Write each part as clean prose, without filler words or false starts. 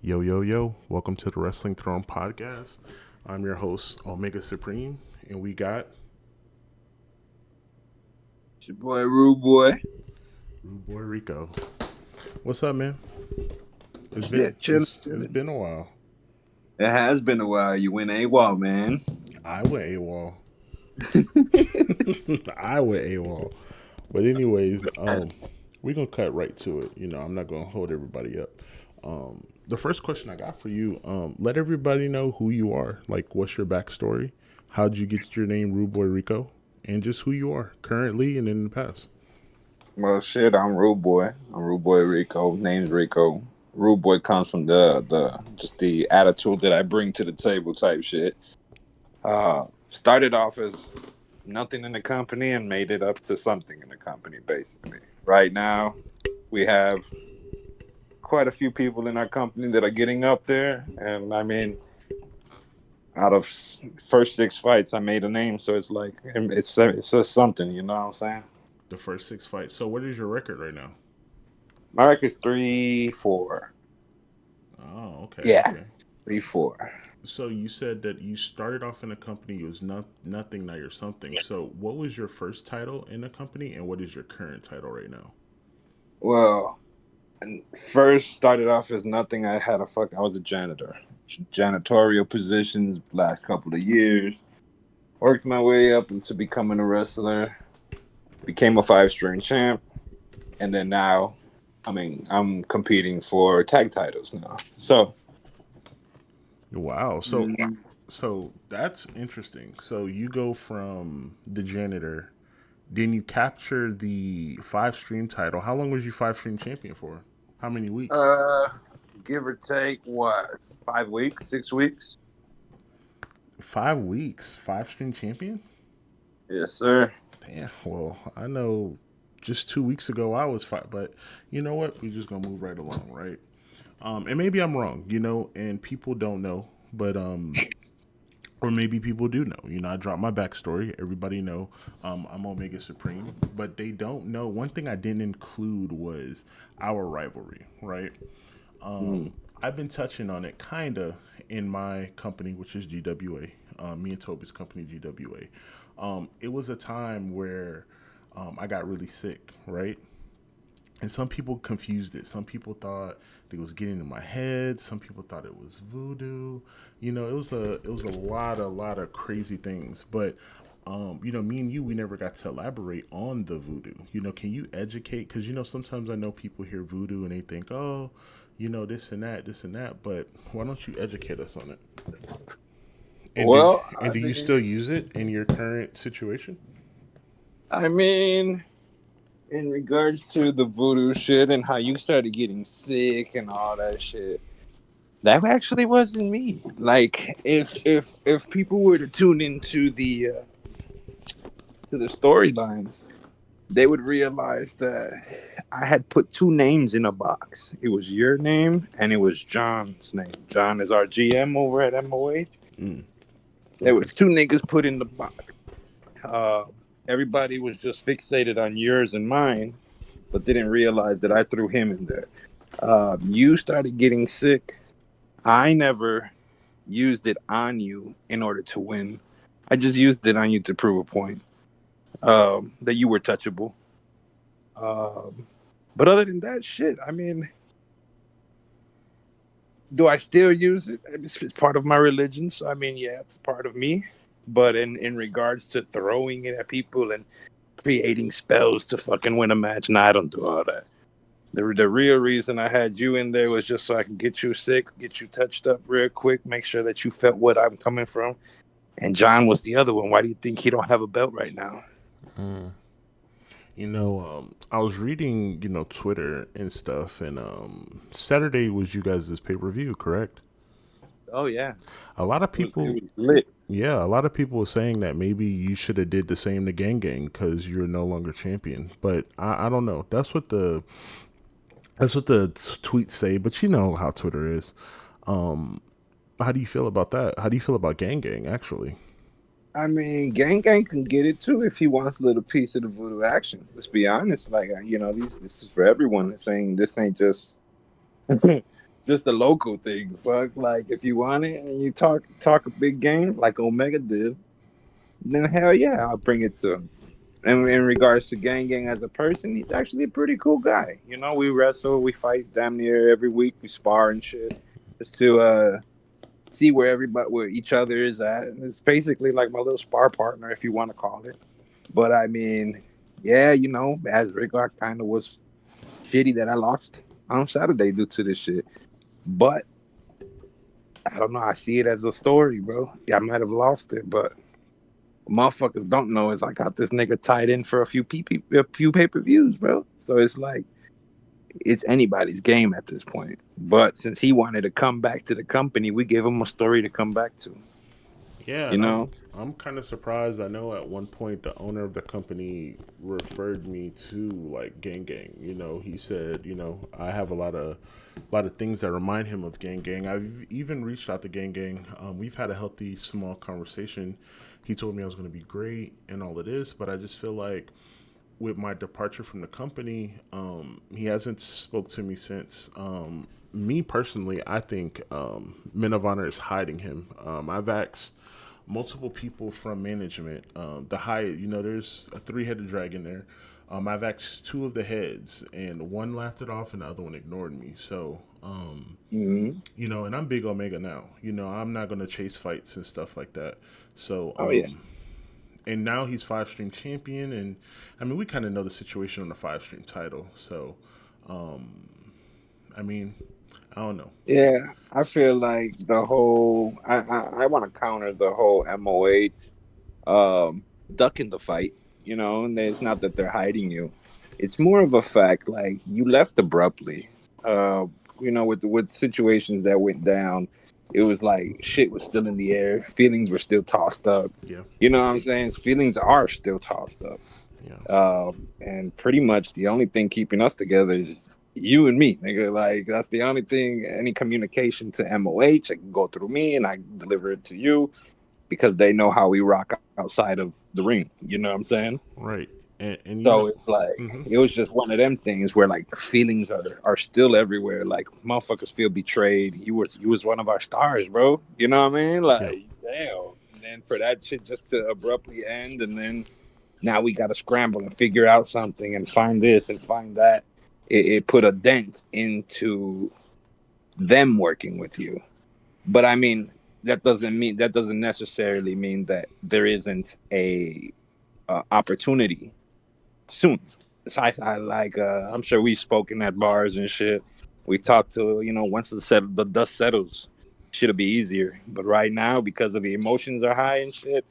Yo, yo, yo. Welcome to the Wrestling Throne Podcast. I'm your host, Omega Supreme, and we got It's your boy, Rude Boy. Rude Boy Rico. What's up, man? It's been Shit, chilling, it's chilling. been a while. It has been a while. You went AWOL, man. I went AWOL. I went AWOL. But anyways, we're gonna cut right to it. I'm not gonna hold everybody up. The first question I got for you, let everybody know who you are. Like, what's your backstory? How'd you get your name, Rude Boy Rico? And just who you are currently and in the past. Well, shit, I'm Rude Boy. I'm Rude Boy Rico. Name's Rico. Rude Boy comes from the attitude that I bring to the table type shit. Started off as nothing in the company and made it up to something in the company, basically. Right now, we have quite a few people in our company that are getting up there, and I mean, out of first six fights, I made a name, so it's like it says something. You know what I'm saying? The first six fights. So, what is your record right now? My record's 3-4. Oh, okay, Yeah, okay. 3-4. So you said that you started off in a company. It was nothing. Now you're something. So, what was your first title in the company, and what is your current title right now? Well, first started off as nothing. I was a janitor, janitorial positions last couple of years. Worked my way up into becoming a wrestler. Became a 5 string champ, and then now, I mean, I'm competing for tag titles now. So. Wow. So, mm, so that's interesting. So you go from the janitor, then you capture the five stream title. How long was you five stream champion for? How many weeks? Uh, Give or take what, 5 weeks, 6 weeks? 5 weeks. Five stream champion. Yes, sir. Damn. Well, I know. Just 2 weeks ago, I was five. But you know what? We're just gonna move right along, right? And maybe I'm wrong. And people don't know, but or maybe people do know. I dropped my backstory. Everybody know I'm Omega Supreme, but they don't know. One thing I didn't include was our rivalry, right? Mm. I've been touching on it kind of in my company, which is GWA. Me and Toby's company, GWA. It was a time where I got really sick, right? And some people confused it. Some people thought it was getting in my head. Some people thought it was voodoo. It was a lot of crazy things. But me and you, we never got to elaborate on the voodoo. Can you educate? Because sometimes I know people hear voodoo and they think, oh, this and that, this and that. But why don't you educate us on it? And did Well, and do you still use it in your current situation? I mean, in regards to the voodoo shit and how you started getting sick and all that shit, that actually wasn't me. Like, if people were to tune into the storylines, they would realize that I had put two names in a box. It was your name and it was John's name. John is our GM over at MOH. Mm, There okay. was two niggas put in the box. Uh, Everybody was just fixated on yours and mine, but didn't realize that I threw him in there. You started getting sick. I never used it on you in order to win. I just used it on you to prove a point that you were touchable. Um, but other than that, shit, I mean, do I still use it? It's part of my religion, so I mean, yeah, it's part of me. But in regards to throwing it at people and creating spells to fucking win a match, nah, I don't do all that. The real reason I had you in there was just so I can get you sick, get you touched up real quick, make sure that you felt what I'm coming from. And John was the other one. Why do you think he don't have a belt right now? I was reading, Twitter and stuff, and Saturday was you guys' pay per view, correct? Oh yeah, A lot of it people, was lit. yeah, a lot of people were saying that maybe you should have did the same to Gang Gang because you're no longer champion. But I don't know. That's what the tweets say. But you know how Twitter is. Um, how do you feel about that? How do you feel about Gang Gang? Actually, I mean, Gang Gang can get it too if he wants a little piece of the voodoo action. Let's be honest. Like, this is for everyone. It's saying this ain't just just a local thing. Fuck, like if you want it and you talk a big game like Omega did, then hell yeah, I'll bring it to him. And in regards to Gang as a person, he's actually a pretty cool guy. You know, we wrestle, we fight damn near every week, we spar and shit, just to see where everybody, where each other is at. And it's basically like my little spar partner, if you want to call it. But I mean, yeah, you know, as Rick, I kind of was shitty that I lost on Saturday due to this shit. But I don't know. I see it as a story, bro. Yeah, I might have lost it, but motherfuckers don't know is I got this nigga tied in for a few pay per views, bro. So it's like it's anybody's game at this point. But since he wanted to come back to the company, we gave him a story to come back to. Yeah, You and know? I'm kind of surprised. I know at one point the owner of the company referred me to like Gang Gang. He said, I have a lot of things that remind him of Gang Gang. I've even reached out to Gang Gang. We've had a healthy, small conversation. He told me I was going to be great and all it is, but I just feel like with my departure from the company, he hasn't spoke to me since. Me personally, I think Men of Honor is hiding him. I've asked multiple people from management. There's a three-headed dragon there. I've asked two of the heads, and one laughed it off, and the other one ignored me. So, Mm-hmm. and I'm big Omega now. I'm not gonna chase fights and stuff like that. So, Oh yeah. and now he's five stream champion, and I mean we kind of know the situation on the five stream title. So, I mean, I don't know. Yeah. I feel like the whole I want to counter the whole MOH ducking the fight, you know, and it's not that they're hiding you. It's more of a fact like you left abruptly. Uh, you know, with situations that went down, it was like shit was still in the air, feelings were still tossed up. Yeah, You know what I'm saying? Feelings are still tossed up. yeah, And pretty much the only thing keeping us together is you and me, nigga. Like that's the only thing. Any communication to MOH, it can go through me, and I deliver it to you because they know how we rock outside of the ring. You know what I'm saying? right. And So it's like mhm, it was just one of them things where like feelings are still everywhere. Like motherfuckers feel betrayed. You was one of our stars, bro. You know what I mean? yeah, Like damn. And then for that shit just to abruptly end, and then now we got to scramble and figure out something and find this and find that. It put a dent into them working with you. But I mean, that doesn't necessarily mean that there isn't a opportunity soon. So I like I'm sure we've spoken at bars and shit. We talked to once the dust settles, shit'll be easier. But right now, because of the emotions are high and shit,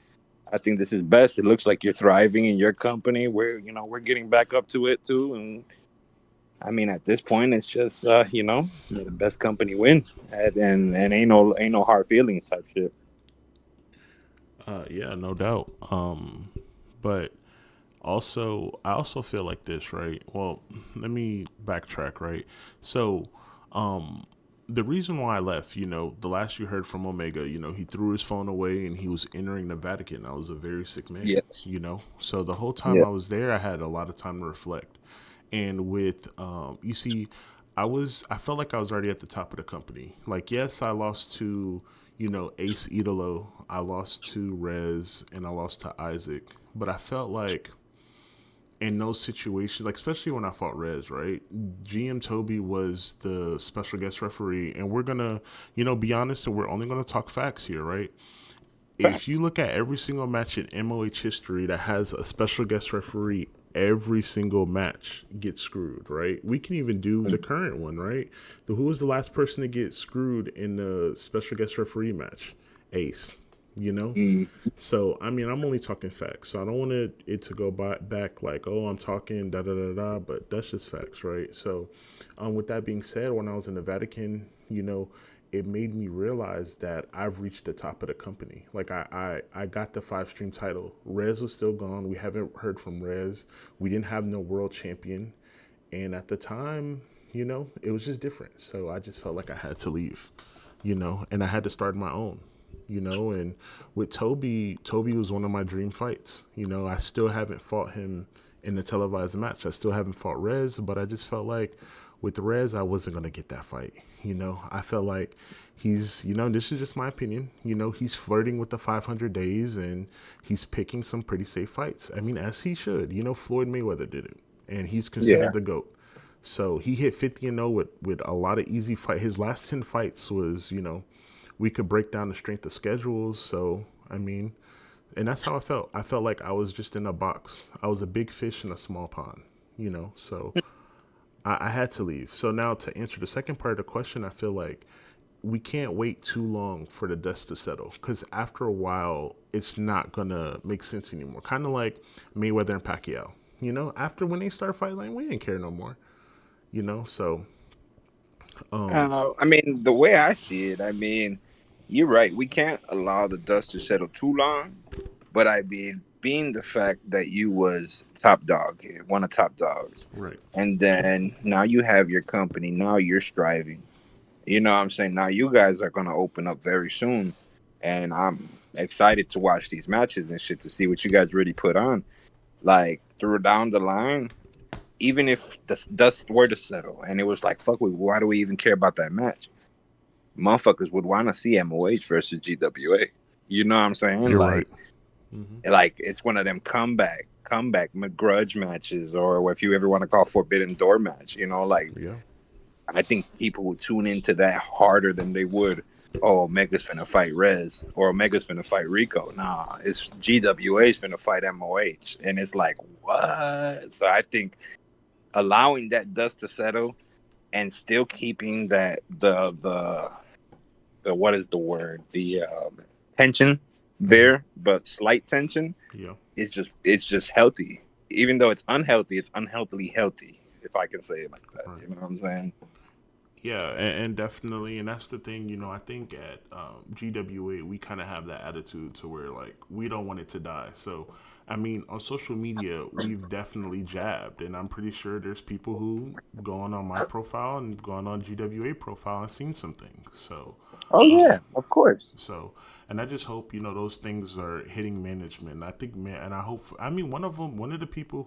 I think this is best. It looks like you're thriving in your company. We're getting back up to it too, and I mean at this point it's just may the best company win, and ain't no hard feelings type shit. yeah, no doubt. But I also feel like this, right? Well, let me backtrack, right? So, um, the reason why I left, the last you heard from Omega, he threw his phone away and he was entering the Vatican. I was a very sick man, Yes. So the whole time Yeah. I was there, I had a lot of time to reflect. And you see, I felt like I was already at the top of the company. Like, yes, I lost to, Ace Idolo, I lost to Rez, and I lost to Isaac. But I felt like in those situations, like especially when I fought Rez, right? GM Toby was the special guest referee, and we're gonna, be honest, and we're only gonna talk facts here, right? If you Facts. look at every single match in MOH history that has a special guest referee, every single match gets screwed, right? We can even do the current one, right? Who was the last person to get screwed in the special guest referee match? Ace, you know? Mm. So, I mean, I'm only talking facts. So I don't want it to go back like, oh, I'm talking da da da da, but that's just facts, right? So, with that being said, when I was in the Vatican, it made me realize that I've reached the top of the company. Like I got the five stream title. Rez was still gone. We haven't heard from Rez. We didn't have no world champion. And at the time, it was just different. So I just felt like I had to leave, and I had to start my own, and with Toby was one of my dream fights. I still haven't fought him in a televised match. I still haven't fought Rez, but I just felt like With Rez, I wasn't gonna get that fight. I felt like he's, this is just my opinion. He's flirting with the 500 days, and he's picking some pretty safe fights. I mean, as he should. Floyd Mayweather did it, and he's Yeah. considered the GOAT. So he hit 50-0 with a lot of easy fight. His last 10 fights was, we could break down the strength of schedules. So I mean, and that's how I felt. I felt like I was just in a box. I was a big fish in a small pond. So I had to leave. So now to answer the second part of the question, I feel like we can't wait too long for the dust to settle, because after a while, it's not gonna make sense anymore. Kind of like Mayweather and Pacquiao. After when they start fighting, like, we didn't care no more. So I mean, the way I see it, I mean, you're right. We can't allow the dust to settle too long. But I mean, being the fact that you was top dog here, one of top dogs, right, and then now you have your company. Now you're striving. You know what I'm saying? Now you guys are gonna open up very soon, and I'm excited to watch these matches and shit to see what you guys really put on. Like through down the line, even if the dust were to settle, and it was like, fuck, why do we even care about that match? Motherfuckers would want to see MOH versus GWA. You know what I'm saying? you're right. Like it's one of them comeback grudge matches, or if you ever want to call Forbidden Door match. Like Yeah, I think people would tune into that harder than they would. Oh, Omega's finna fight Rez, or Omega's finna fight Rico. Nah, it's GWA's finna fight MOH, and it's like what? So I think allowing that dust to settle and still keeping that the what is the word, the tension mm-hmm. there, but slight tension, Yeah. it's just healthy. Even though it's unhealthy, it's unhealthily healthy, if I can say it like that. Right. You know what I'm saying? Yeah, and definitely, and that's the thing. I think at GWA we kind of have that attitude to where, like, we don't want it to die. So, I mean, on social media we've definitely jabbed, and I'm pretty sure there's people who gone on my profile and gone on GWA profile and seen some things. Oh Um, yeah, of course. so, and I just hope those things are hitting management. And I think, man, and I hope. I mean, one of the people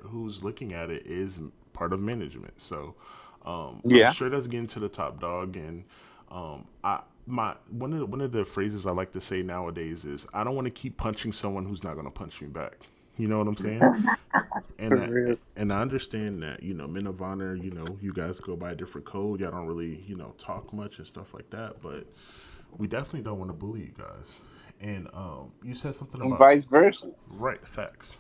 who's looking at it is part of management. So, I'm Yeah. sure that's getting to the top dog. And I my one of the phrases I like to say nowadays is, I don't want to keep punching someone who's not going to punch me back. You know what I'm saying? For And real. I understand that men of honor, you guys go by a different code. Y'all don't really talk much and stuff like that, but we definitely don't want to bully you guys. And you said something And about, vice versa. right, facts,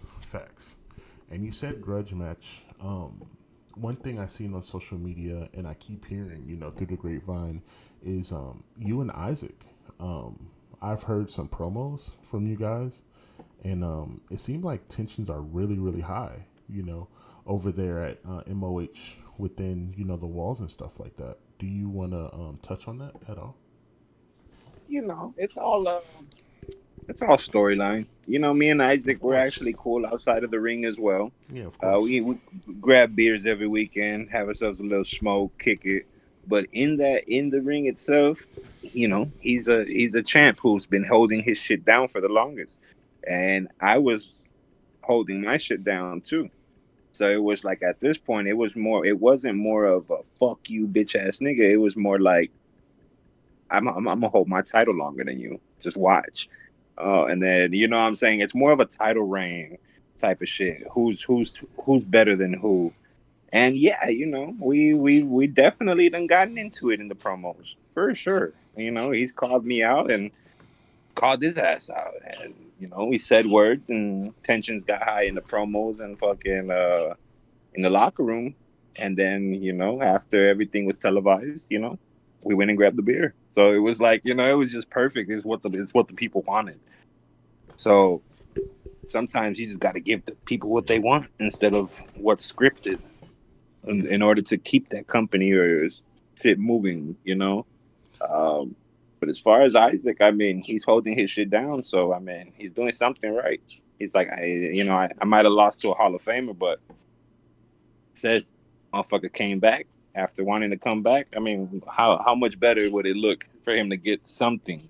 and you said grudge match. One thing I seen on social media, and I keep hearing, through the grapevine, is you and Isaac. I've heard some promos from you guys, and it seemed like tensions are really, really high. Over there at MOH, within the walls and stuff like that. Do you want to touch on that at all? It's all storyline. Me and Isaac, Of we're course. actually cool outside of the ring as well. Yeah, of course. We grab beers every weekend, have ourselves a little smoke, kick it. But in the ring itself, he's a champ who's been holding his shit down for the longest, and I was holding my shit down too. So it was like at this point, it wasn't more of a fuck you bitch ass nigga. It was more like I'm gonna hold my title longer than you. Just watch. And then you know what I'm saying, it's more of a title reign type of shit. Who's better than who? And yeah, we definitely done gotten into it in the promos for sure. He's called me out and called his ass out, and we said words and tensions got high in the promos and fucking in the locker room. And then after everything was televised, we went and grabbed the beer. So it was like it was just perfect. It's what the people wanted. So sometimes you just got to give the people what they want instead of what's scripted Yeah. in order to keep that company or shit moving. Um, but as far as Isaac, I mean, he's holding his shit down. So I mean, he's doing something right. He's like, I might have lost to a Hall of Famer, but said motherfucker came back after wanting to come back. I mean, how much better would it look for him to get something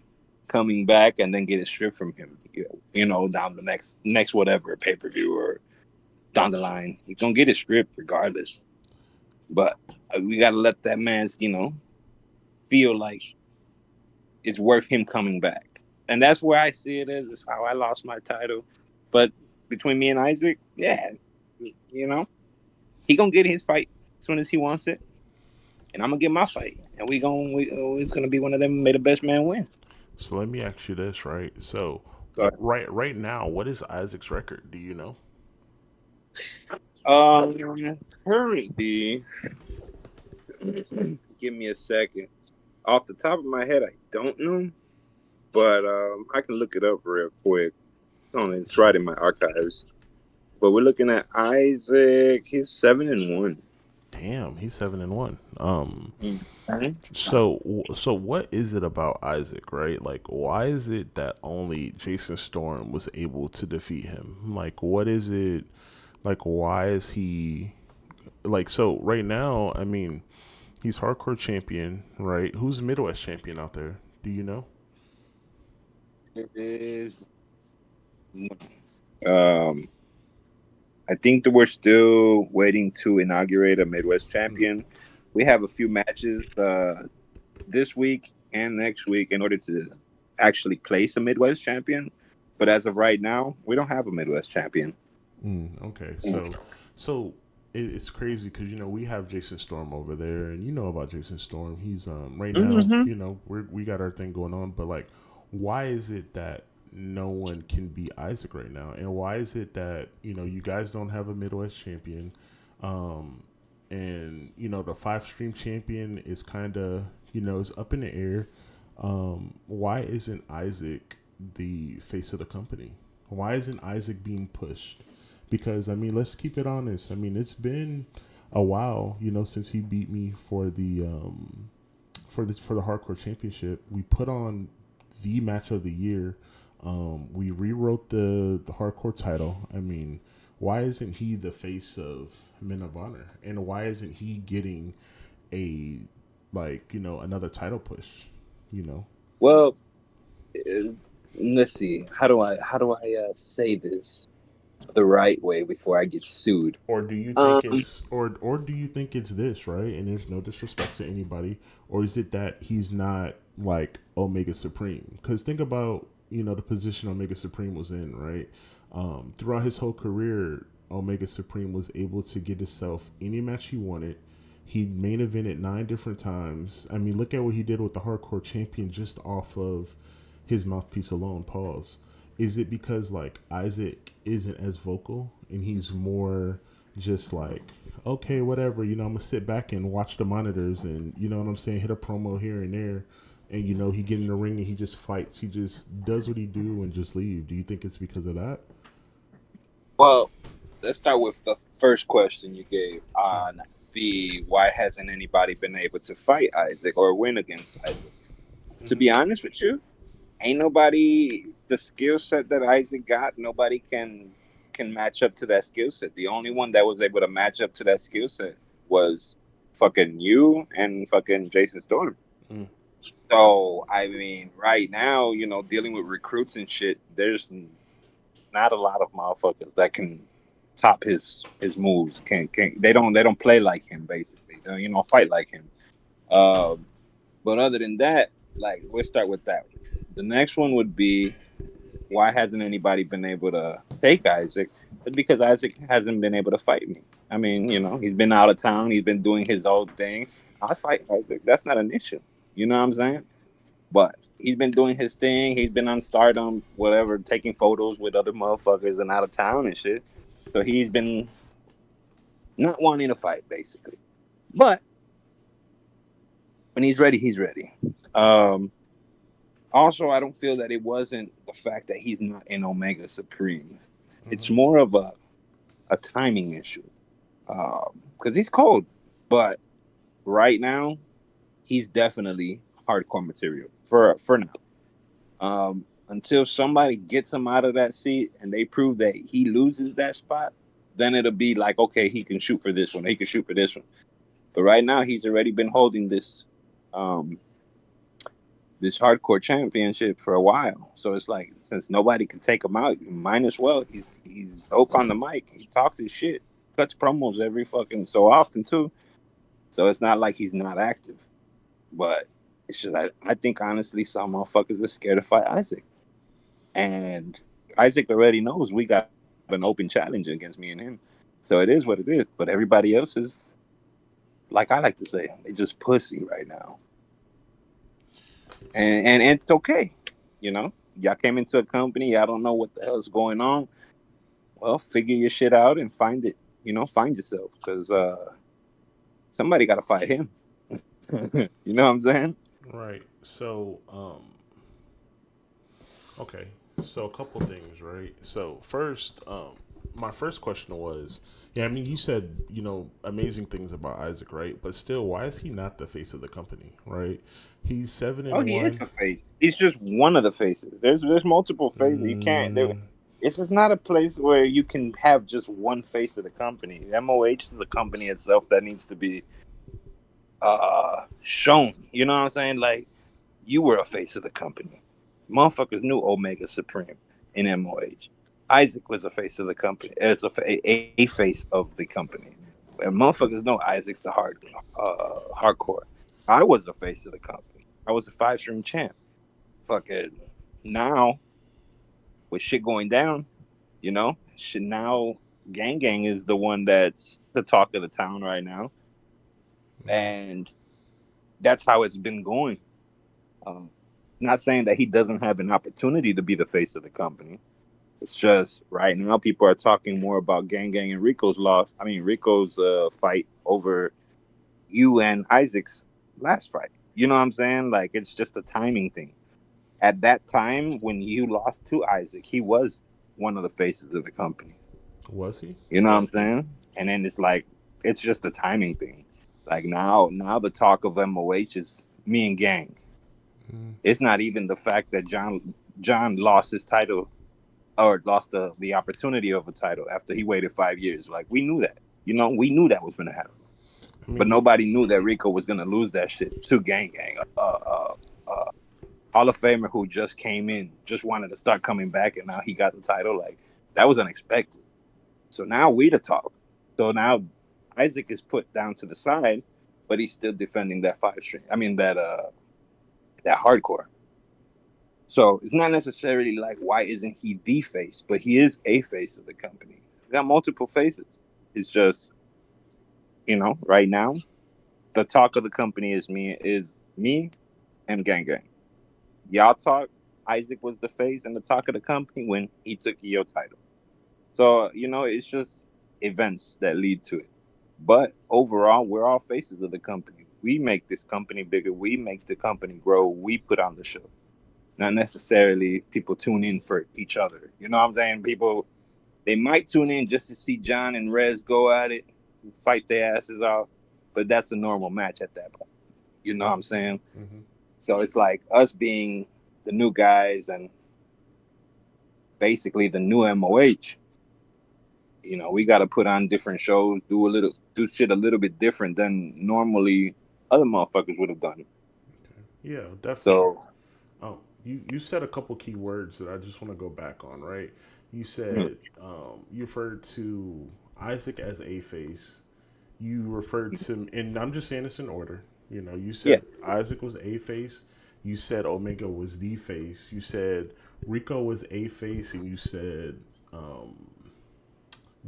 coming back and then get it stripped from him? Down the next whatever pay-per-view or down the line, he's gonna get it stripped regardless. But We got to let that man's, feel like it's worth him coming back. And that's where I see it as. It's how I lost my title. But between me and Isaac, yeah, you know, he gonna get his fight as soon as he wants it, and I'm gonna get my fight, and it's gonna be one of them. May the best man win. So let me ask you this, right? So, So, right now, what is Isaac's record? Do you know? currently, give me a second. Off the top of my head, I don't know, but I can look it up real quick. It's right in my archives. But we're looking at Isaac. He's 7-1. Damn, he's 7-1. Mhm. So what is it about Isaac, right? Like, why is it that only Jason Storm was able to defeat him? Like, what is it? Like, why is he like? So right now, I mean, he's hardcore champion, right? Who's Midwest champion out there? Do you know? It is. Um, I think that we're still waiting to inaugurate a Midwest champion. We have a few matches this week and next week in order to actually place a Midwest champion. But as of right now, we don't have a Midwest champion. Okay, so it's crazy because we have Jason Storm over there, and you know about Jason Storm. He's right now, Mm-hmm. we got our thing going on, but like, why is it that no one can beat Isaac right now, and why is it that you guys don't have a Midwest champion, and the 5 stream champion is kind of is up in the air. Why isn't Isaac the face of the company? Why isn't Isaac being pushed? Because I mean, let's keep it honest. I mean, it's been a while, since he beat me for the hardcore championship. We put on the match of the year. We rewrote the hardcore title. I mean, why isn't he the face of Men of Honor? And why isn't he getting a another title push? You know, Well, uh, let's see. How do I say this the right way before I get sued? or do you think Um, it's or do you think it's this, right? And there's no disrespect to anybody, or is it that he's not like Omega Supreme? Because think about the position Omega Supreme was in, right? Throughout his whole career, Omega Supreme was able to get himself any match he wanted. He main evented 9 different times. I mean, look at what he did with the hardcore champion just off of his mouthpiece alone. Pause. Is it because like Isaac isn't as vocal and he's more just like, okay, whatever, I'm gonna sit back and watch the monitors and you know what I'm saying, hit a promo here and there, and he get in the ring and he just fights, he just does what he do and just leave. Do you think it's because of that? well, let's start with the first question you gave on the why hasn't anybody been able to fight Isaac or win against Isaac? To be honest with you, ain't nobody the skill set that Isaac got. Nobody can match up to that skill set. The only one that was able to match up to that skill set was fucking you and fucking Jason Storm. Mm. So I mean, right now, dealing with recruits and shit, there's not a lot of motherfuckers that can top his moves. Can they don't play like him basically. They don't, fight like him. Um, but other than that, like we'll start with that. The next one would be why hasn't anybody been able to take Isaac? It's because Isaac hasn't been able to fight me. I mean, he's been out of town. He's been doing his own thing. I'll fight Isaac. That's not an issue. You know what I'm saying? But he's been doing his thing. He's been on Stardom, whatever, taking photos with other motherfuckers and out of town and shit. So he's been not wanting to fight, basically. But when he's ready, he's ready. Um, Also, I don't feel that it wasn't the fact that he's not in Omega Supreme. It's more of a timing issue. Because he's cold, but right now he's definitely hardcore material for now. Until somebody gets him out of that seat and they prove that he loses that spot, then it'll be like, okay, he can shoot for this one, he can shoot for this one. But right now, he's already been holding um, this hardcore championship for a while. So it's like, since nobody can take him out, you might as well. He's dope on the mic. He talks his shit, cuts promos every fucking so often too. So it's not like he's not active. But it's just I think honestly some motherfuckers are scared to fight Isaac. And Isaac already knows we got an open challenge against me and him. So it is what it is. But everybody else is, like I like to say, they just pussy right now. And it's okay. You know? Y'all came into a company, y'all don't know what the hell's going on. Well, figure your shit out and find it. Find yourself. Because somebody gotta fight him. You know what I'm saying? Right. So, okay. So a couple things, right? So first, my first question was, yeah, I mean, you said amazing things about Isaac, right? But still, why is he not the face of the company, right? He's seven Oh, and he is one. a face. He's just one of the faces. There's multiple faces. You can't. Mm, This is not a place where you can have just one face of the company. MOH is a company itself that needs to be shown. You know what I'm saying? Like you were a face of the company. Motherfuckers knew Omega Supreme in MOH. Isaac was a face of the company. As a face of the company. And motherfuckers know Isaac's the hardcore. I was the face of the company. I was a 5 stream champ. Fucking now with shit going down, shit now Gang Gang is the one that's the talk of the town right now. And that's how it's been going. Um, Not saying that he doesn't have an opportunity to be the face of the company. It's just right now people are talking more about Gang Gang and Rico's loss. I mean Rico's fight over you and Isaac's last fight. You know what I'm saying? Like it's just a timing thing. At that time when you lost to Isaac, he was one of the faces of the company. was he? You know what I'm saying? And then it's like it's just a timing thing. Like now the talk of MOH is me and Gang. It's not even the fact that John lost his title or lost the opportunity of a title after he waited 5 years. Like we knew that. We knew that was gonna happen. I But mean, nobody knew that Rico was gonna lose that shit to Gang Gang. Hall of Famer who just came in, just wanted to start coming back, and now he got the title. Like that was unexpected. So now we the talk. So now Isaac is put down to the side, but he's still defending that 5 stream. I mean that hardcore. So it's not necessarily like why isn't he the face, but he is a face of the company. We got multiple faces. It's just right now the talk of the company is me and Gang Gang. Y'all talk. Isaac was the face and the talk of the company when he took your title. So it's just events that lead to it. But overall, we're all faces of the company. We make this company bigger. We make the company grow. We put on the show. Not necessarily people tune in for each other. You know what I'm saying? People they might tune in just to see John and Rez go at it, fight their asses out, but that's a normal match at that point. You know what I'm saying? mhm. So it's like us being the new guys and basically the new MOH. We got to put on different shows, do shit a little bit different than normally other motherfuckers would have done. Yeah, definitely. So, You said a couple key words that I just want to go back on, right? You mm, said you referred to Isaac as a face. You referred to, and I'm just saying this in order. You yeah, said Isaac was a face. You said Omega was the face. You said Rico was a face, and you said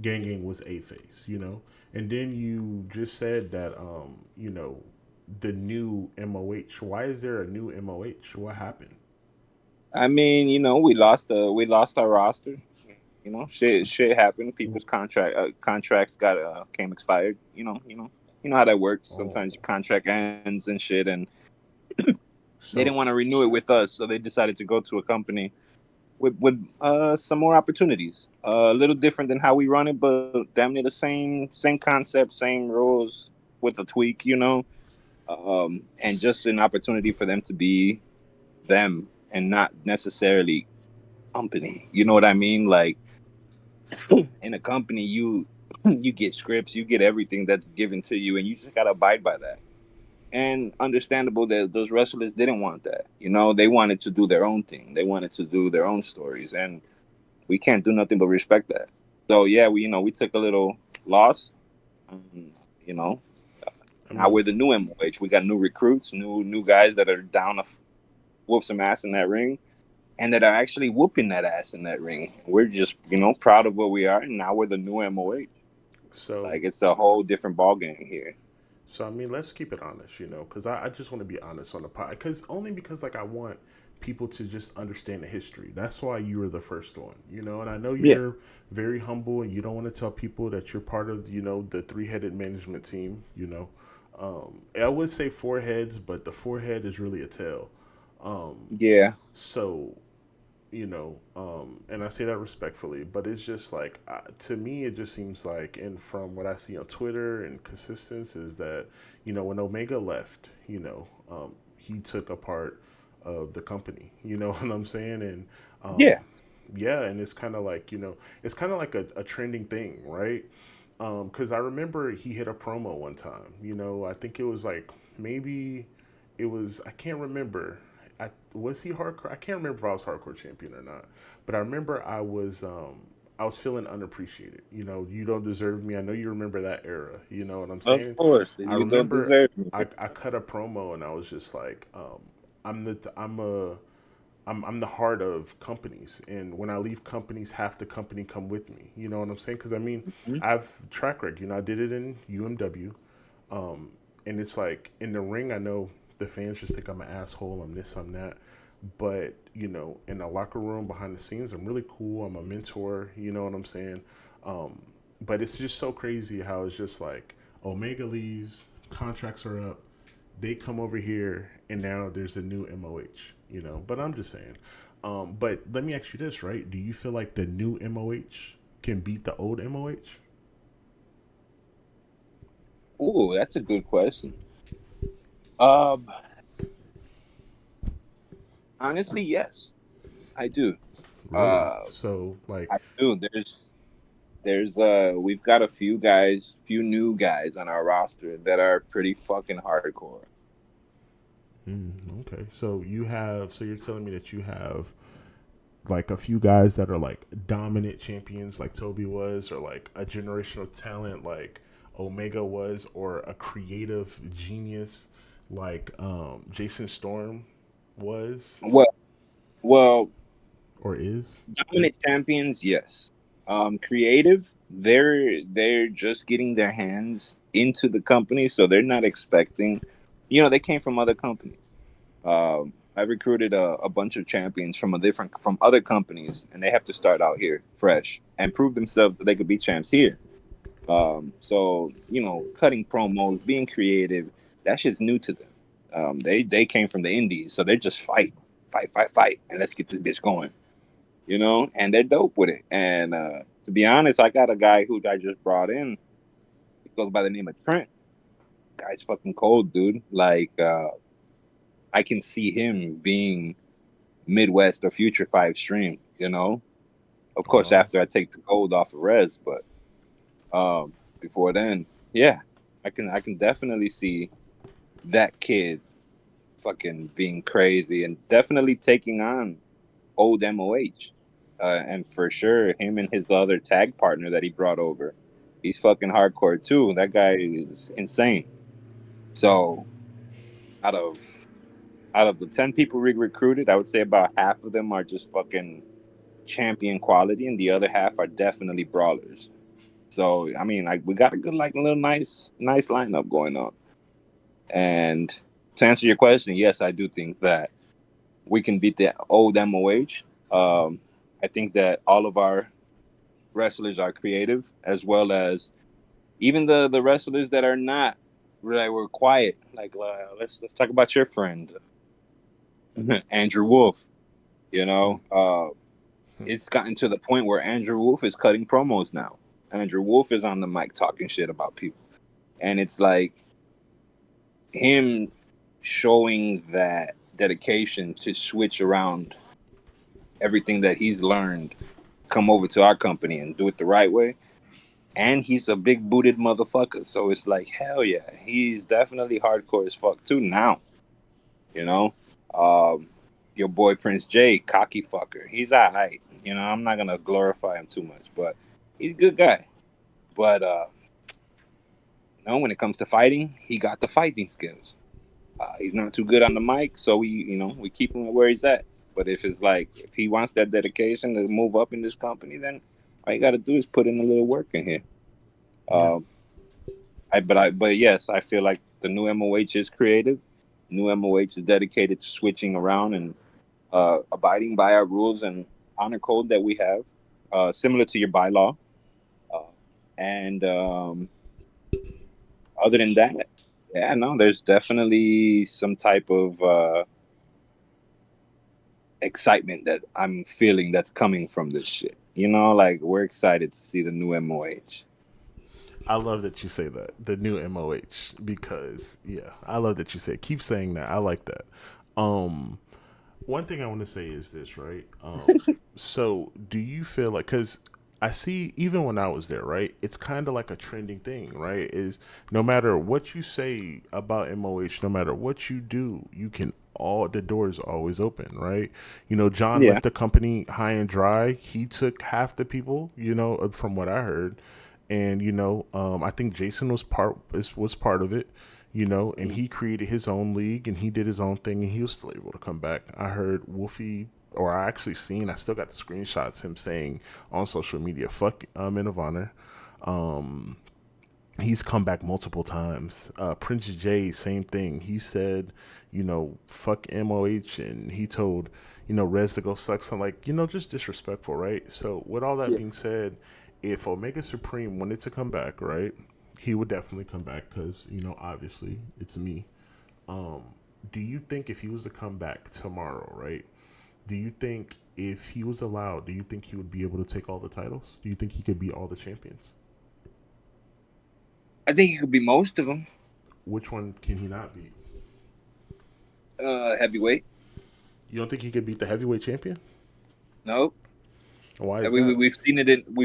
Gang Gang was a face. And then you just said that the new MOH. Why is there a new MOH? What happened? I mean, we lost our roster. Shit happened. People's contracts got came expired. You know how that works. Oh, Sometimes your contract ends and shit, and they didn't want so to renew it with us, so they decided to go to a company with some more opportunities. A little different than how we run it, but damn near the same concept, same rules with a tweak. And just an opportunity for them to be them and not necessarily company. You know what I mean? Like in a company, you you get scripts, you get everything that's given to you, and you just gotta abide by that. And understandable that those wrestlers didn't want that. They wanted to do their own thing. They wanted to do their own stories, and we can't do nothing but respect that. So yeah, we took a little loss. Um, you know, Now we're the new MOH. We got new recruits, new guys that are down to whoop some ass in that ring, and that are actually whooping that ass in that ring. We're just proud of what we are, and now we're the new MOH. So, Like, it's a whole different ball game here. so I mean, let's keep it honest, because I just want to be honest on the pod, because like I want people to just understand the history. That's why you were the first one, and I know Yeah, you're very humble and you don't want to tell people that you're part of, the three-headed management team. I would say four heads, but the forehead is really a tail. yeah, So and I say that respectfully, but it's just like to me, it just seems like, and from what I see on Twitter and consistence, is that when Omega left, he took a part of the company. You know what I'm saying? And yeah. yeah, and it's kind of like it's kind of like a trending thing, right? Because I remember he hit a promo one time. I think it was like maybe it was I can't remember. Was he hardcore? I can't remember if I was hardcore champion or not. But I remember I was feeling unappreciated. You don't deserve me. I know you remember that era. You know what I'm Of saying? course, I you don't remember deserve me. I cut a promo and I was just like, I'm the I'm a I'm the heart of companies, and when I leave companies, half the company come with me. You know what I'm saying? Because I mean, Mhm. I've track record. I did it in UMW, and it's like in the ring. I know the fans just think I'm an asshole. I'm this. I'm that. But in the locker room, behind the scenes, I'm really cool. I'm a mentor. You know what I'm saying? But it's just so crazy how it's just like Omega leaves, contracts are up, they come over here, and now there's a new MOH. But I'm just saying. But let me ask you this, right? Do you feel like the new MOH can beat the old MOH? Ooh, that's a good question. Um, Honestly, yes, I do. Really? Uh, So like, I do. There's we've got a few guys, few new guys on our roster that are pretty fucking hardcore. okay. So you're telling me that you have like a few guys that are like dominant champions, like Toby was, or like a generational talent, like Omega was, or a creative genius, like Jason Storm was Well, well, or is. dominant champions, yes. Creative, they're just getting their hands into the company, so they're not expecting. They came from other companies. I recruited a bunch of champions from other companies, and they have to start out here fresh and prove themselves that they could be champs here. So cutting promos, being creative, that shit's new to them. They came from the indies, so they're just fight, and let's get this bitch going. And they're dope with it. And to be honest, I got a guy who I just brought in. He goes by the name of Trent. Guy's fucking cold, dude. Like, I can see him being Midwest or Future Five stream. Of course, Oh, after I take the gold off of Res, but before then, yeah, I can definitely see that kid fucking being crazy and definitely taking on old MOH. And for sure, him and his other tag partner that he brought over, he's fucking hardcore too. That guy is insane. So out of out of the 10 people we recruited, I would say about half of them are just fucking champion quality, and the other half are definitely brawlers. So I mean, like, we got a good, like, little nice lineup going on. And to answer your question, yes, I do think that we can beat the old MOH. I think that all of our wrestlers are creative, as well as even the wrestlers that are not, really were quiet. Like, let's talk about your friend Andrew Wolf. It's gotten to the point where Andrew Wolf is cutting promos now. Andrew Wolf is on the mic talking shit about people, and it's like him showing that dedication to switch around everything that he's learned, come over to our company and do it the right way. And he's a big booted motherfucker, so it's like, hell yeah, he's definitely hardcore as fuck too now. You know, um, your boy Prince J, cocky fucker. He's alright. I'm not gonna glorify him too much, but he's a good guy. But No, when it comes to fighting, he got the fighting skills. He's not too good on the mic, so we keep him where he's at. But if it's like if he wants that dedication to move up in this company, then all you got to do is put in a little work in here. Yeah. Um, but yes, I feel like the new MOH is creative. New MOH is dedicated to switching around and abiding by our rules and honor code that we have, similar to your bylaw. Uh, and Other than that, yeah, no, there's definitely some type of excitement that I'm feeling that's coming from this shit. Like we're excited to see the new MOH. I love that you say that, the new MOH, because yeah, I love that you say. Keep saying that. I like that. Um, One thing I want to say is this, right? So do you feel like, because I see even when I was there, right? It's kind of like a trending thing, right? Is no matter what you say about MOH, no matter what you do, you can all the doors always open, right? John Yeah, left the company high and dry. He took half the people, from what I heard, and I think Jason was part of it, and he created his own league and he did his own thing and he was still able to come back. I heard Wolfie, or I actually seen, I still got the screenshots, him saying on social media, "Fuck Men of Honor." Um, he's come back multiple times. Prince J, same thing. He said, "Fuck MOH," and he told Rez to go suck some, like, just disrespectful, right? So with all that yeah. being said, if Omega Supreme wanted to come back, right, he would definitely come back because obviously it's me. Um, do you think if he was to come back tomorrow, right? Do you think if he was allowed, do you think he would be able to take all the titles? Do you think he could beat all the champions? I think it could be most of them. Which one can he not beat? Heavyweight. You don't think he could beat the heavyweight champion? No, Why is we that? we've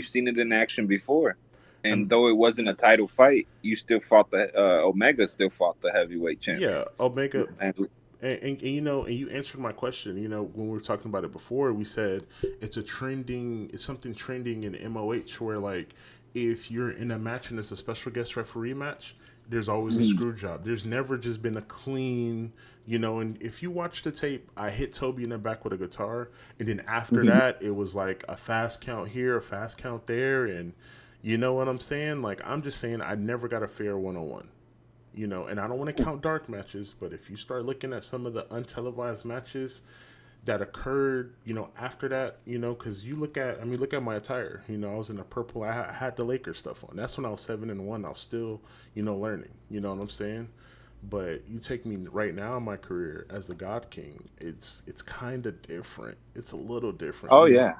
seen it in action before. I'm And though it wasn't a title fight, you still fought the Omega still fought the heavyweight champion. Yeah, Omega, And and and you answered my question. When we were talking about it before, we said it's something trending in MOH where, like, if you're in a match and it's a special guest referee match, there's always a Mhm. screw job. There's never just been a clean, and if you watch the tape, I hit Toby in the back with a guitar, and then after Mhm. that, it was like a fast count here, a fast count there, and you know what I'm saying? Like, I'm just saying I never got a fair 1-on-1. And I don't want to count dark matches, but if you start looking at some of the untelevised matches that occurred, after that, because look at my attire. I was in the purple. I had the Lakers stuff on. That's when I was 7-1. I was still, learning. You know what I'm saying? But you take me right now in my career as the God King, it's kind of different. It's a little different, Oh yeah,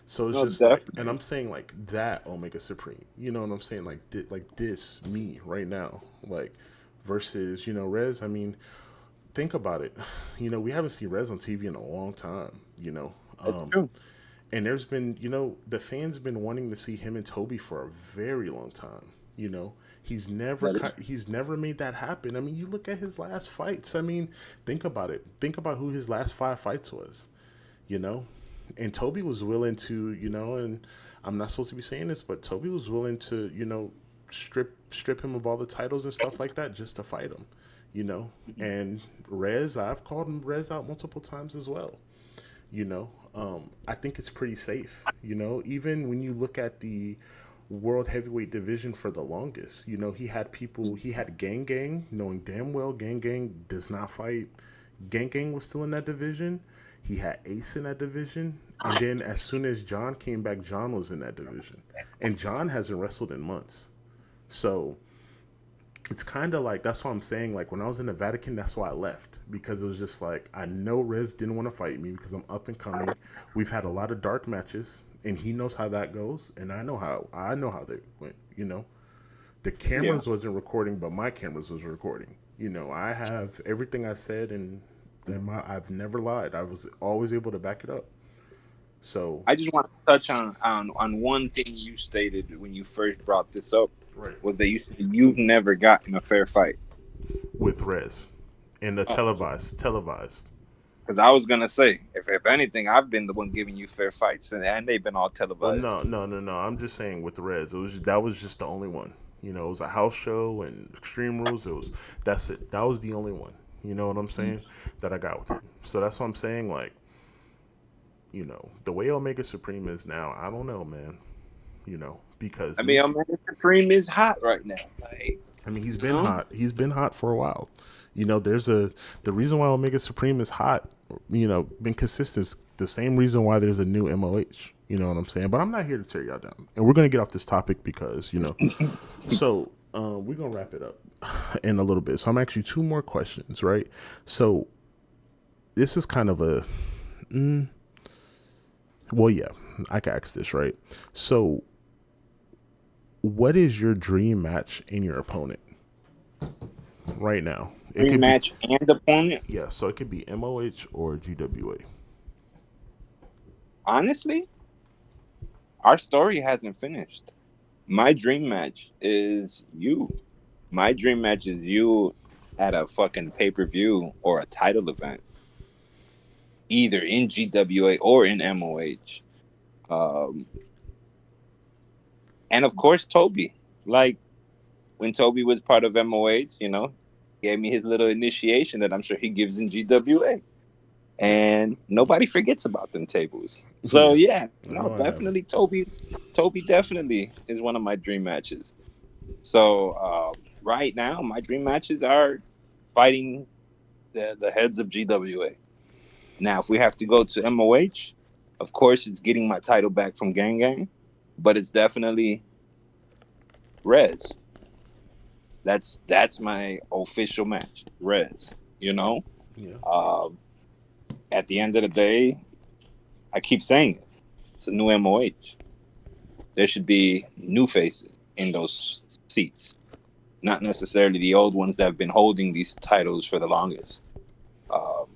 So it's no, just like, and definitely. I'm saying like that Omega Supreme. You know what I'm saying? Like like this me right now, like versus Rez. I mean, think about it. We haven't seen Rez on TV in a long time. That's true. And there's been, the fans been wanting to see him and Toby for a very long time. That is. He's never made that happen. I mean, you look at his last fights. I mean, think about it. Think about who his last 5 fights was. You know, and Toby was willing to, and I'm not supposed to be saying this, but Toby was willing to, strip him of all the titles and stuff like that just to fight him. You know, and Rez, I've called him Rez out multiple times as well. I think it's pretty safe. Even when you look at the world heavyweight division for the longest, he had Gang Gang, knowing damn well Gang Gang does not fight. Gang Gang was still in that division. He had Ace in that division. And then as soon as John came back, John was in that division. And John hasn't wrestled in months. So it's kind of like, that's what I'm saying. Like when I was in the Vatican, that's why I left, because it was just like, I know Rez didn't want to fight me because I'm up and coming. We've had a lot of dark matches, and he knows how that goes, and I know how they went. The Yeah. cameras wasn't recording, but my cameras was recording. I have everything I said, and I've never lied. I was always able to back it up. So I just want to touch on one thing you stated when you first brought this up right was that you said you've never gotten a fair fight. with Rez, and the Oh, televised. because I was gonna say, if anything, I've been the one giving you fair fights, and they've been all Oh televised. no, no, no, no! I'm just saying with Reds, that was just the only one. It was a house show and Extreme Rules. That's it. That was the only one. You know what I'm saying? That I got with him. So that's what I'm saying. Like, the way Omega Supreme is now, I don't know, man. Because I mean, Omega Supreme is hot right now. Like, I mean, he's you been know, hot. He's been hot for a while. There's the reason why Omega Supreme is hot. Been consistent. Is the same reason why there's a new MOH. You know what I'm saying? But I'm not here to tear y'all down. And we're gonna get off this topic because So we're gonna wrap it up in a little bit. So I'm actually two more questions, right? So this is kind of a, well, yeah, I can ask this, right? So, what is your dream match in your opponent right now? It could be, rematch and opponent. yeah. So it could be MOH or GWA. Honestly, our story hasn't finished. My dream match is you. My dream match is you at a fucking pay per view or a title event, either in GWA or in MOH. Um, and of course, Toby. Like when Toby was part of MOH, gave me his little initiation that I'm sure he gives in GWA. And nobody forgets about them tables. So Yeah, yeah, I no, know I haven't. definitely Toby definitely is one of my dream matches. So right now, my dream matches are fighting the heads of GWA. Now, if we have to go to MOH, of course, it's getting my title back from Gang Gang, but it's definitely Rez. That's my official match, Rez. You know, Yeah, uh, at the end of the day, I keep saying it. It's a new MOH. There should be new faces in those seats, not necessarily the old ones that have been holding these titles for the longest. Um,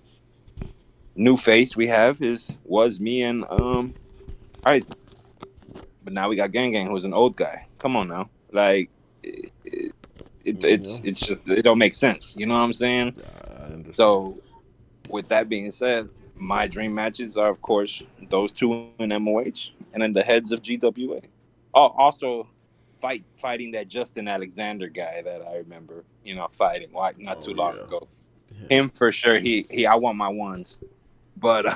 New face we have was me and Heisman, but now we got Gang Gang, who's an old guy. Come on now, like yeah. it's just it don't make sense. You know what I'm saying? I understand. So with that being said, my dream matches are of course those two in MOH and then the heads of GWA. Oh, also fighting that Justin Alexander guy that I remember, fighting not Oh too long yeah, ago. yeah, Him for sure. He I want my ones. But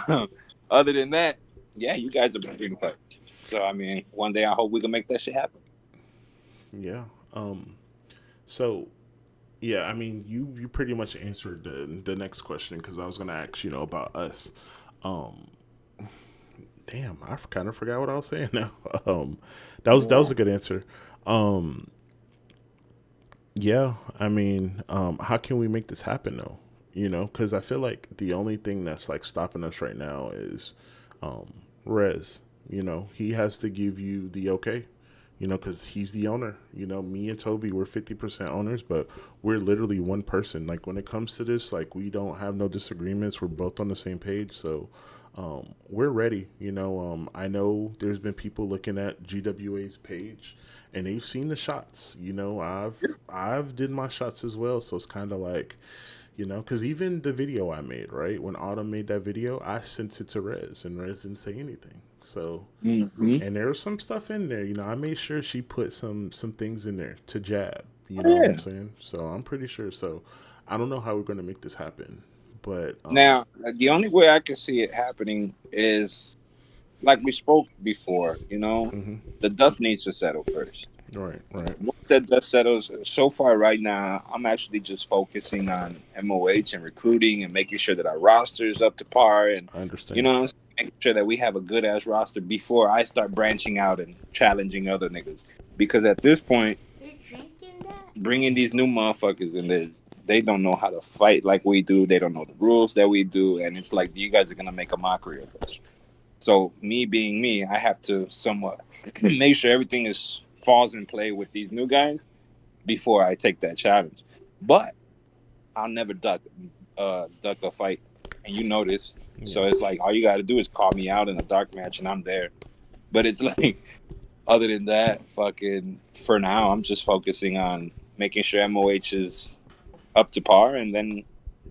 other than that, yeah, you guys are bringing fight. So I mean, one day I hope we can make that shit happen. yeah. So yeah, I mean, you pretty much answered the next question because I was gonna ask about us. Um, Damn, I kind of forgot what I was saying now. That was Yeah. a good answer. Um, yeah, I mean, how can we make this happen though? Because I feel like the only thing that's like stopping us right now is Rez. He has to give you the okay. Because he's the owner. Me and Toby, we're 50% owners, but we're literally one person. Like when it comes to this, like we don't have no disagreements. We're both on the same page, so we're ready. I know there's been people looking at GWA's page, and they've seen the shots. I've did my shots as well, so it's kind of like, because even the video I made, right when Autumn made that video, I sent it to Rez, and Rez didn't say anything. So, Mm-hmm. and there was some stuff in there. I made sure she put some things in there to jab. You Oh, know what I'm yeah. saying? So I'm pretty sure. So I don't know how we're gonna make this happen, but Now, the only way I can see it happening is like we spoke before. The dust needs to settle first. right, right. Once that dust settles, so far right now, I'm actually just focusing on MOH and recruiting and making sure that our roster is up to par and I understand. what I'm saying? Making sure that we have a good ass roster before I start branching out and challenging other niggas. Because at this point, You're drinking that? bringing these new motherfuckers in there, they don't know how to fight like we do. They don't know the rules that we do, and it's like you guys are gonna make a mockery of us. So me being me, I have to somewhat make sure everything is falls in play with these new guys before I take that challenge. But I'll never duck a fight, and you know this. Yeah, So it's like all you got to do is call me out in a dark match, and I'm there. But it's like other than that, fucking for now, I'm just focusing on making sure MOH is up to par, and then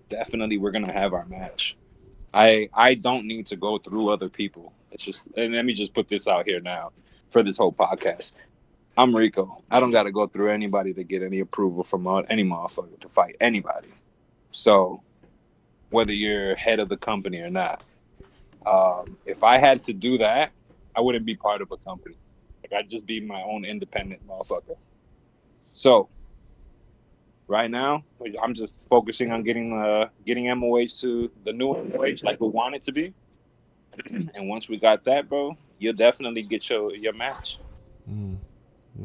definitely we're gonna have our match. I don't need to go through other people. It's just, and let me just put this out here now for this whole podcast. I'm Rico. I don't got to go through anybody to get any approval from any motherfucker to fight anybody. So whether you're head of the company or not, if I had to do that, I wouldn't be part of a company. Like I'd just be my own independent motherfucker. So right now, I'm just focusing on getting MOH to the new MOH like we want it to be. And once we got that, bro, you'll definitely get your match. Mm,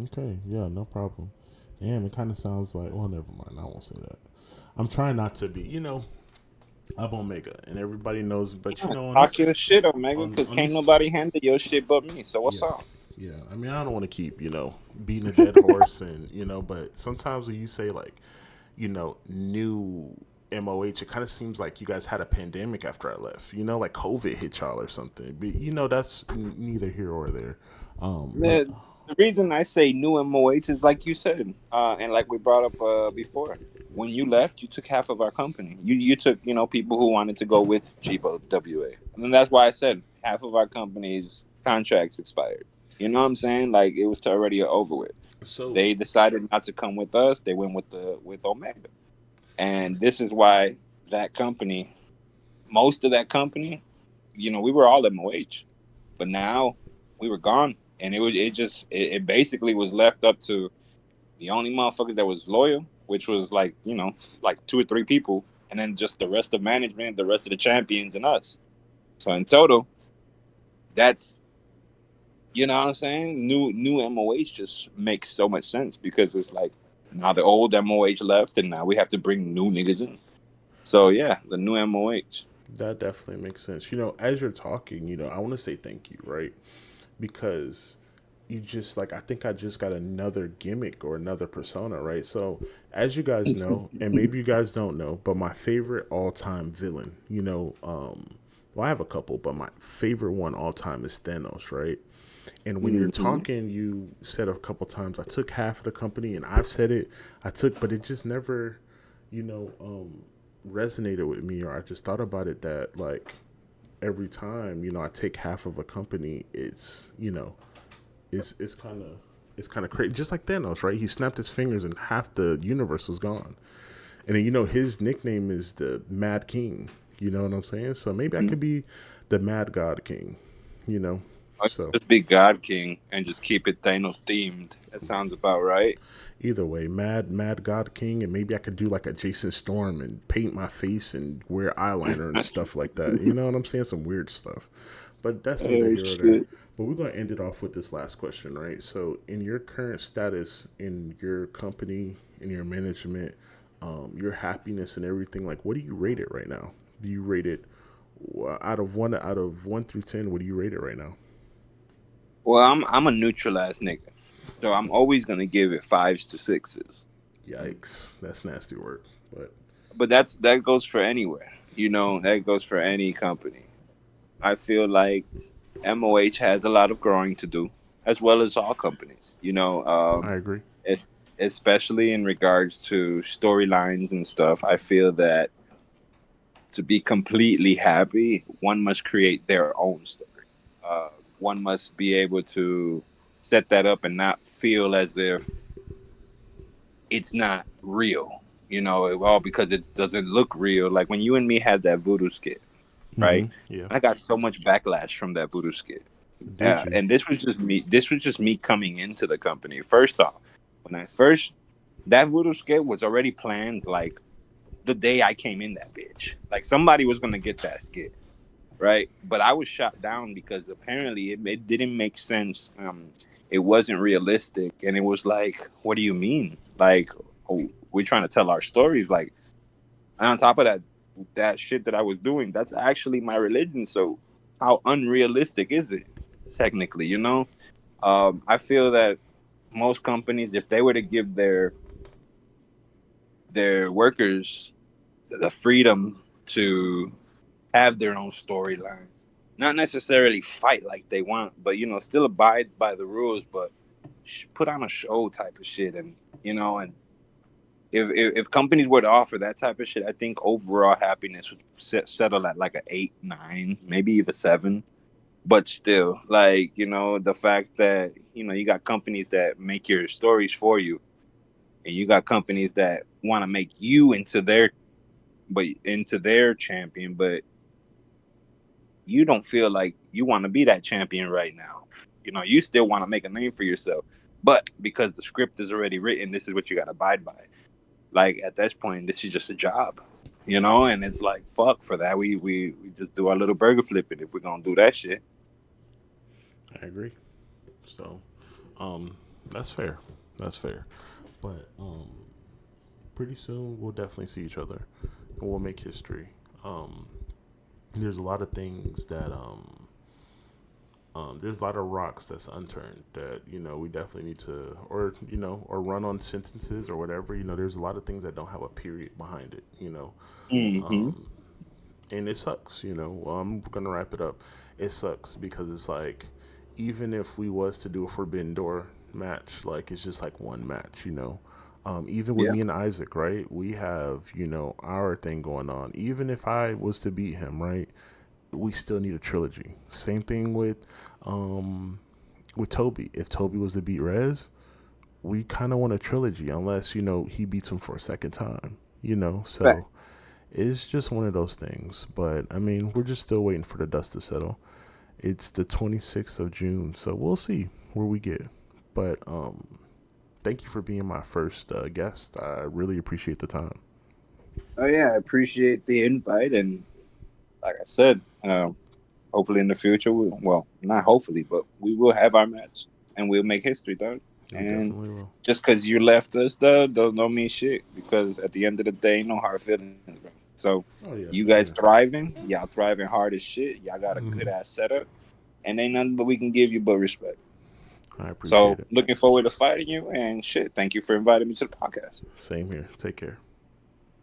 okay, yeah, no problem. Damn, it kind of sounds like. Well, never mind. I won't say that. I'm trying not to be. I'm Omega, and everybody knows. But on Talk this, your shit, Omega, because on can't this, nobody handle your shit but me. So yeah, what's up? yeah. I mean, I don't want to keep beating a dead horse, and but sometimes when you say like, new MOH, it kind of seems like you guys had a pandemic after I left. Like COVID hit y'all or something. But that's neither here or there. But The reason I say new MOH is like you said, and like we brought up before. When you left, you took half of our company. You took people who wanted to go with GWA, and that's why I said half of our company's contracts expired. You know what I'm saying? Like it was already over with. so They decided not to come with us. They went with Omega, and this is why that company, most of that company, we were all MOH, but now we were gone, and it basically was left up to the only motherfucker that was loyal, which was like like two or three people, and then just the rest of management, the rest of the champions, and us. So in total, that's what I'm saying. New MOH just makes so much sense because it's like now the old MOH left, and now we have to bring new niggas in. So yeah, the new MOH. that definitely makes sense. As you're talking, I want to say thank you, right? Because you just like I think I just got another gimmick or another persona, right? So as you guys know, and maybe you guys don't know, but my favorite all time villain, well I have a couple, but my favorite one all time is Thanos, right? And when you're Mm-hmm. talking, you said a couple times, I took half of the company, and I've said it, but it just never, you know, um, resonated with me, or I just thought about it that, like, every time, I take half of a company, it's kind of, crazy. Just like Thanos, right? He snapped his fingers and half the universe was gone. And then, his nickname is the Mad King. You know what I'm saying? So maybe I could be the Mad God King, you know? Or So just be God King and just keep it Thanos themed. That sounds about right. either way, Mad God King, and maybe I could do like a Jason Storm and paint my face and wear eyeliner and stuff like that. You know what I'm saying? Some weird stuff. But that's neither Oh here or there. shit. But we're gonna end it off with this last question, right? So, in your current status in your company, in your management, your happiness and everything, like, what do you rate it right now? Do you rate it out of one through 10? What do you rate it right now? Well, I'm a neutral ass nigga, so I'm always gonna give it fives to sixes. Yikes, that's nasty work. But But that goes for anywhere. That goes for any company. I feel like MOH has a lot of growing to do, as well as all companies. I agree. Es- especially in regards to storylines and stuff. I feel that to be completely happy, one must create their own story. Uh, One must be able to set that up and not feel as if it's not real. Well, because it doesn't look real. Like when you and me had that voodoo skit, Mm-hmm. right? Yeah. I got so much backlash from that voodoo skit. Did you? And this was just me. This was just me coming into the company. First off, when I first that voodoo skit was already planned. Like the day I came in, that bitch. Like somebody was gonna get that skit, right? But I was shot down because apparently it didn't make sense. It wasn't realistic, and it was like, what do you mean? Like, oh, we're trying to tell our stories. Like, and on top of that, that shit that I was doing, that's actually my religion. So, how unrealistic is it? Technically, I feel that most companies, if they were to give their workers the freedom to have their own storylines. Not necessarily fight like they want, but still abide by the rules, but put on a show type of shit. And if companies were to offer that type of shit, I think overall happiness would settle at like a 8, 9, maybe even 7. But still, like, the fact that, you got companies that make your stories for you, and you got companies that want to make you into their champion, but you don't feel like you want to be that champion right now. You still want to make a name for yourself, but because the script is already written, this is what you got to abide by. Like, at this point, this is just a job, and it's like, fuck for that. We just do our little burger flipping if we're gonna do that shit. I agree. So, um, that's fair. That's fair. But pretty soon we'll definitely see each other, and we'll make history. Um, there's a lot of things that there's a lot of rocks that's unturned that we definitely need to, or or run on sentences or whatever. There's a lot of things that don't have a period behind it. Hmm. And it sucks. Well, I'm gonna wrap it up. It sucks because it's like, even if we was to do a Forbidden Door match, like it's just like one match. Even with Yeah. me and Isaac, right? We have our thing going on. Even if I was to beat him, right? We still need a trilogy. Same thing with Toby. If Toby was to beat Rez, we kind of want a trilogy, unless he beats him for a second time. Fact. So it's just one of those things. But I mean, we're just still waiting for the dust to settle. It's the 26th of June, so we'll see where we get. But thank you for being my first guest. I really appreciate the time. Oh yeah, I appreciate the invite, and like I said, hopefully in the future, well, not hopefully, but we will have our match, and we'll make history, dog. We And definitely will. just because you left us, though, don't mean shit. Because at the end of the day, no hard feelings, bro. So Oh yeah, you for guys sure. thriving, y'all thriving hard as shit. Y'all got a good Hmm. ass setup, and ain't nothing but we can give you but respect. I appreciate So it. looking forward to fighting you, and shit. Thank you for inviting me to the podcast. Same here. Take care.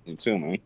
You too, man.